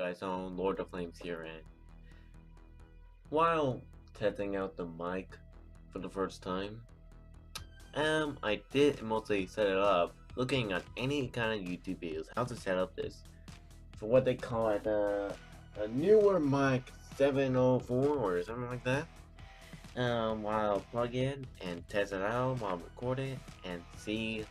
guys? So Lord of Flames here, and while testing out the mic for the first time, I did mostly set it up looking at any kind of YouTube videos how to set up this for what they call it a newer mic 704 or something like that. While plug in and test it out while record it and see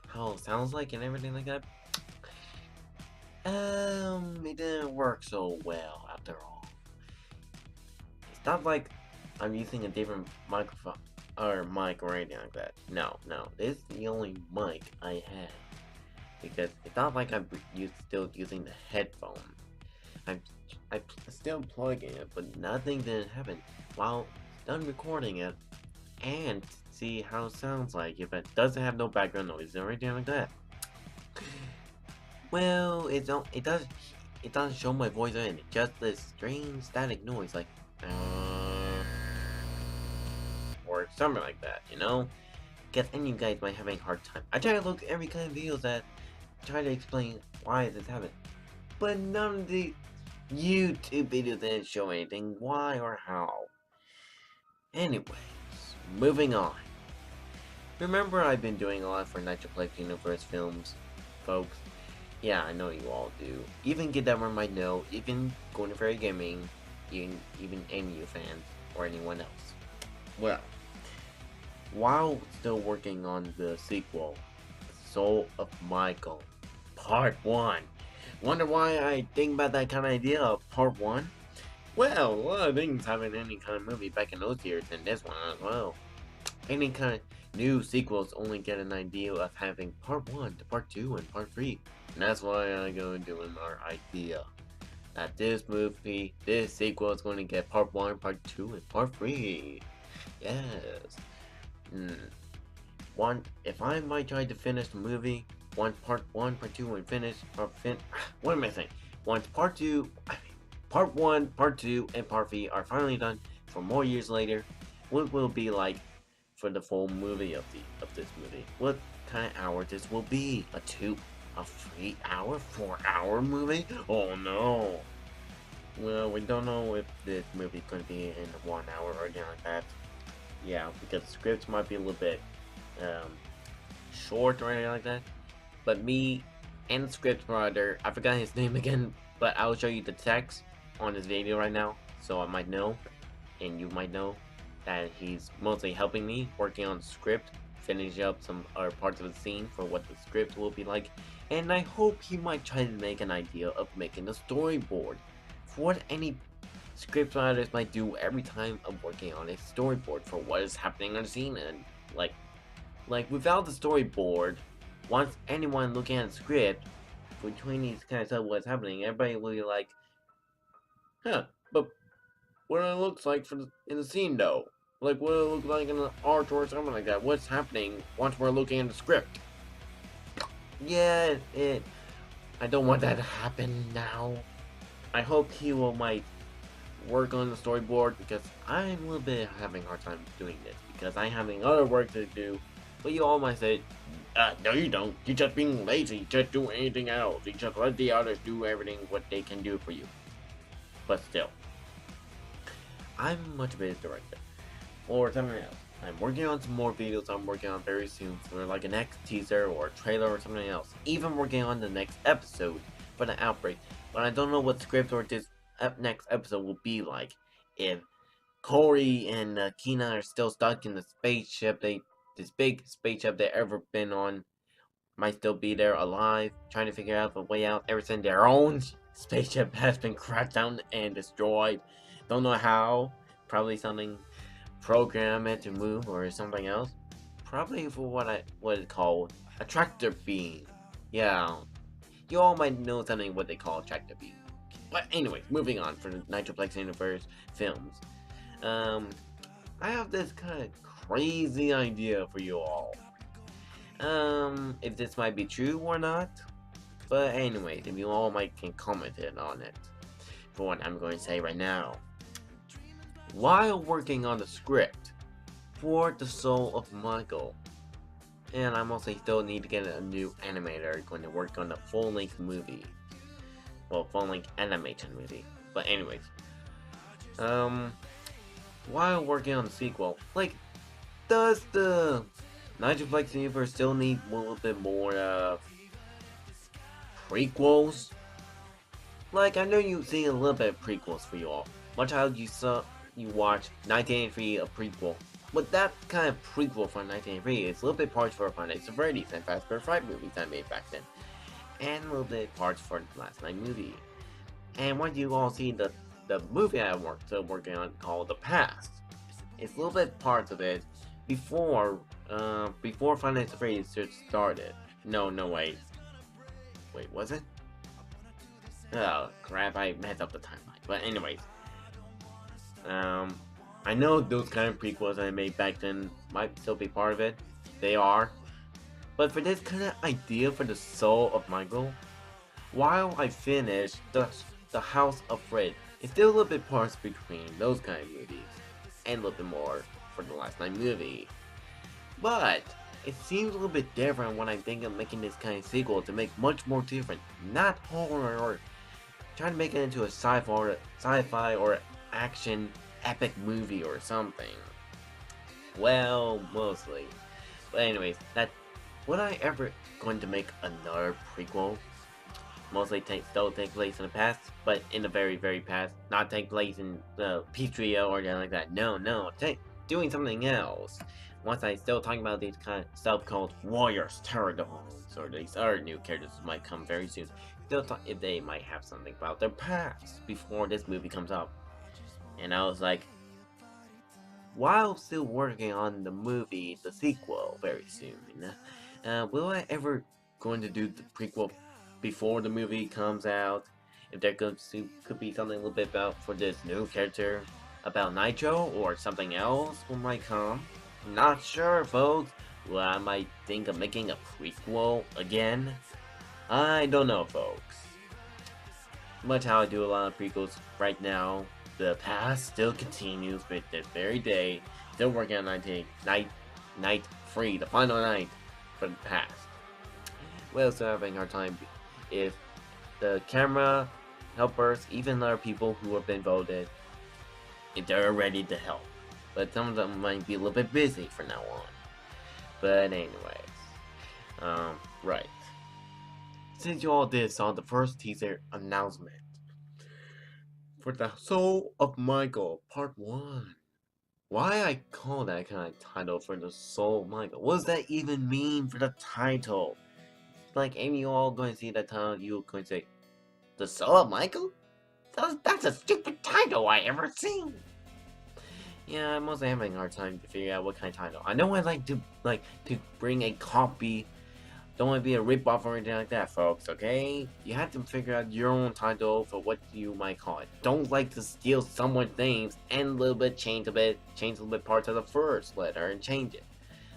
how it sounds like and everything like that. It didn't work so well after all. It's not like I'm using a different microphone or mic or anything like that. No, this is the only mic I have because it's not like I'm still using the headphone. I'm still plugging it, but nothing didn't happen while done recording it and see how it sounds like if it doesn't have no background noise or anything like that. Well, it doesn't show my voice in it, just this strange static noise like or something like that, you know? Guess any of you guys might have a hard time. I try to look at every kind of videos that try to explain why this happened, but none of the YouTube videos didn't show anything why or how. Anyways, moving on. Remember I've been doing a lot for Nitroplex Universe films, folks? Yeah, I know you all do. Even Gedever might know, even Golden Fairy Gaming, even any of you fans, or anyone else. Well, while still working on the sequel, Soul of Michael, Part 1. Wonder why I think about that kind of idea of Part 1? Well, a lot of things happen in any kind of movie back in those years, and this one as well. Any kind of new sequels only get an idea of having Part 1 to Part 2 and Part 3. And that's why I go doing our idea that this sequel is going to get Part 1, Part 2, and Part 3. Yes. If I might try to finish the movie, once Part 1, Part 2, and what am I saying? Once Part 1, Part 2, and Part 3 are finally done for more years later, what will it be like for the full movie of this movie? What kind of hour this will be? A 3-hour, 4-hour movie? Oh no! Well, we don't know if this movie's gonna be in 1 hour or anything like that. Yeah, because the scripts might be a little bit short or anything like that. But me and the script writer, I forgot his name again, but I'll show you the text on this video right now, so I might know, and you might know, that he's mostly helping me working on the script, finishing up some other parts of the scene for what the script will be like, and I hope he might try to make an idea of making a storyboard for what any script writers might do every time of working on a storyboard for what is happening on the scene. And like without the storyboard, once anyone looking at the script between these kind of stuff what's happening, everybody will be like, huh, but what it looks like in the scene though, like what it looks like in the art or something like that, what's happening once we're looking at the script. Yeah, I don't want that to happen now. I hope he might work on the storyboard because I'm a little bit having a hard time doing this because I'm having other work to do. But you all might say, no you don't, you're just being lazy, just do anything else, you just let the others do everything what they can do for you. But still, I'm much better director or something else. I'm working on some more videos I'm working on very soon for like a next teaser or trailer or something else. Even working on the next episode for the Outbreak. But I don't know what script or this next episode will be like. If Corey and Kina are still stuck in the spaceship, this big spaceship they've ever been on, might still be there alive, trying to figure out the way out ever since their own spaceship has been crashed down and destroyed. Don't know how. Probably something program it to move or something else. Probably for what it's called a tractor beam. Yeah, you all might know something what they call a tractor beam. But anyways, moving on for the Nitroplex Universe films. I have this kind of crazy idea for you all. If this might be true or not. But anyways, if you all might can comment on it. For what I'm going to say right now. While working on the script for The Soul of Michael, and I'm also still need to get a new animator going to work on the full-length movie. well, full-length animation movie. But anyways, um, while working on the sequel, like, does the Nightflex universe still need a little bit more prequels? Like, I know you see a little bit of prequels for you all. Much how you watch 1983, a prequel. But that kind of prequel from 1983 is a little bit parts for Five Nights at Freddy's and Fazbear Fright movies I made back then. And a little bit parts for the Last Night movie. And once you all see the movie I still working on called The Past, it's a little bit parts of it before Five Nights at Freddy's started. No, wait. Wait, was it? Oh crap! I messed up the timeline. But anyways, I know those kind of prequels I made back then might still be part of it. They are. But for this kind of idea for the soul of Michael, while I finished the House of Fred, it's still a little bit parts between those kind of movies, and a little bit more for the Last Night movie. But it seems a little bit different when I think of making this kind of sequel to make much more different, not horror or trying to make it into a sci-fi or action epic movie or something. Well, mostly. But anyways, would I ever going to make another prequel? Mostly still take place in the past, but in the very, very past. Not take place in the Petria or anything like that. No, doing something else. Once I still talking about these kind of stuff called Warriors, Pterodons, or these other new characters might come very soon. Still talk if they might have something about their past before this movie comes out. And I was like, while still working on the movie, the sequel very soon, will I ever going to do the prequel before the movie comes out? If there could be something a little bit about for this new character about Nitro or something else might come. Not sure, folks. Well, I might think of making a prequel again. I don't know, folks. Much how I do a lot of prequels right now, the past still continues with this very day. Still working on night 3, the final night for the past. Well, still having a hard time if the camera helpers, even other people who have been voted, if they're ready to help. But some of them might be a little bit busy from now on. But anyways, right. Since you all saw the first teaser announcement for the Soul of Michael Part 1. Why I call that kind of title for the Soul of Michael? What does that even mean for the title? Like, if you all going to see that title, you're going to say, The Soul of Michael? That's a stupid title I ever seen. Yeah, I'm mostly having a hard time to figure out what kind of title. I know I like to bring a copy. Don't want to be a rip-off or anything like that, folks, okay? You have to figure out your own title for what you might call it. Don't like to steal someone's names and a little bit change a little bit parts of the first letter and change it.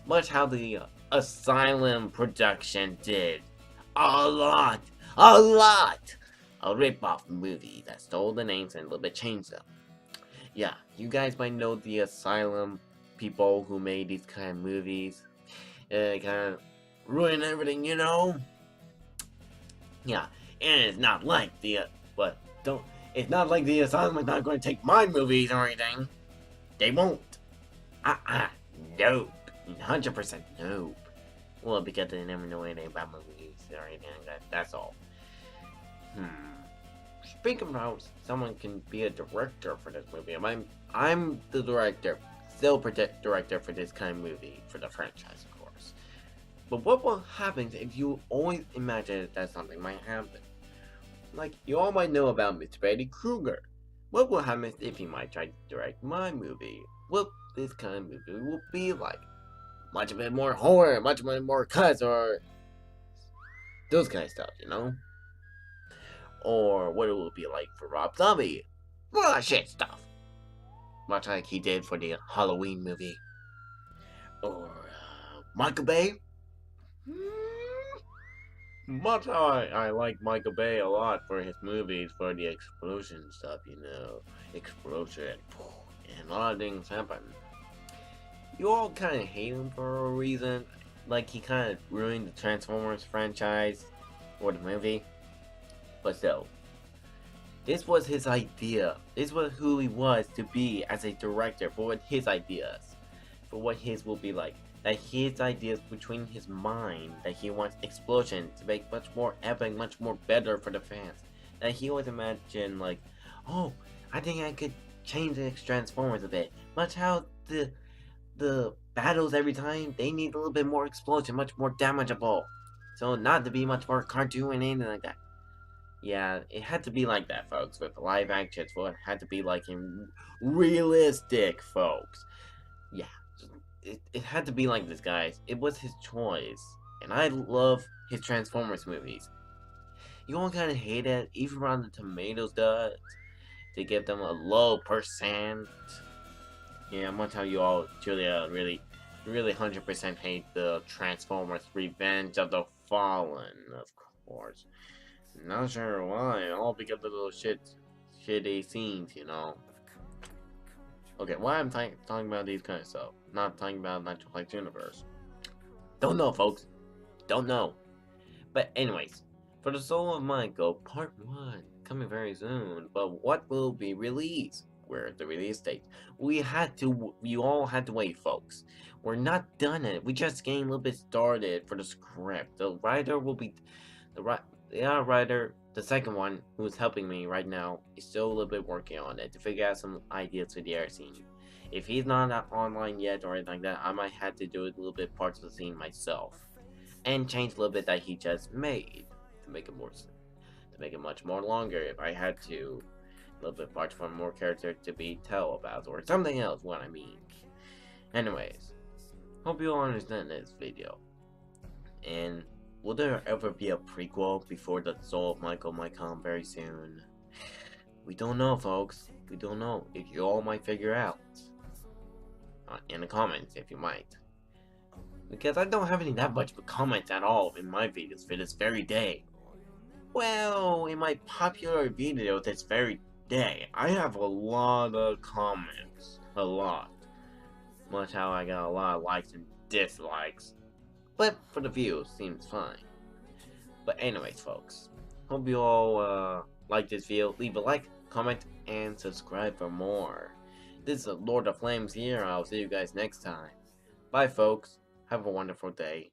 Much how the Asylum production did. A lot! A rip-off movie that stole the names and a little bit changed them. Yeah, you guys might know the Asylum people who made these kind of movies. Kind of ruin everything, you know? Yeah, and it's not like it's not like the Asylum is not going to take my movies or anything. They won't. Nope. 100% nope. Well, because they never know anything about movies or anything like that, that's all. Speaking about someone can be a director for this movie, I'm the director, still director for this kind of movie, for the franchise, of course. But what will happen if you always imagine that something might happen? Like, you all might know about Mr. Freddy Krueger. What will happen if he might try to direct my movie? What this kind of movie will be like? Much of it more horror, much of it more cuts, or those kind of stuff, you know? Or what it will be like for Rob Zombie. Shit stuff. Much like he did for the Halloween movie. Or Michael Bay. Much how I like Michael Bay a lot for his movies, for the explosion stuff, you know. Explosion. And a lot of things happen. You all kind of hate him for a reason. Like, he kind of ruined the Transformers franchise or the movie. But still, This was his idea. This was who he was to be as a director, for what his ideas, for what his will be like. That his ideas between his mind, that he wants explosion to make much more epic, much more better for the fans. That he always imagined like, oh, I think I could change the Transformers a bit. Much how the battles every time they need a little bit more explosion, much more damageable. So not to be much more cartoon and anything like that. Yeah, it had to be like that, folks. With live action, so it had to be like in realistic, folks. Yeah, it had to be like this, guys. It was his choice, and I love his Transformers movies. You all kind of hate it, even Rotten Tomatoes does. They give them a low percent. Yeah, I'm gonna tell you all, Julia, really, really 100% hate the Transformers Revenge of the Fallen, of course. Not sure why, all because of those shitty scenes, you know. Okay, why I'm talking about these kind of stuff, not talking about Metroplex Universe. Don't know, folks. Don't know. But anyways, for the Soul of Michael, Part 1, coming very soon. But what will be released? Where the release date? You all had to wait, folks. We're not done it. We just getting a little bit started for the script. The writer will be, the writer, the second one, who's helping me right now, is still a little bit working on it to figure out some ideas for the air scene. If he's not online yet or anything like that, I might have to do it a little bit parts of the scene myself and change a little bit that he just made to make it much more longer if I had to, a little bit parts for more character to be tell about or something else, what I mean. Anyways, hope you all understand this video. And will there ever be a prequel before the Soul of Michael might come very soon? We don't know, folks. We don't know. If you all might figure out in the comments, if you might. Because I don't have any that much of comments at all in my videos for this very day. Well, in my popular video this very day, I have a lot of comments. A lot. Much how I got a lot of likes and dislikes. But for the views, seems fine. But anyways, folks. Hope you all like this video. Leave a like, comment, and subscribe for more. This is Lord of Flames here. I'll see you guys next time. Bye, folks. Have a wonderful day.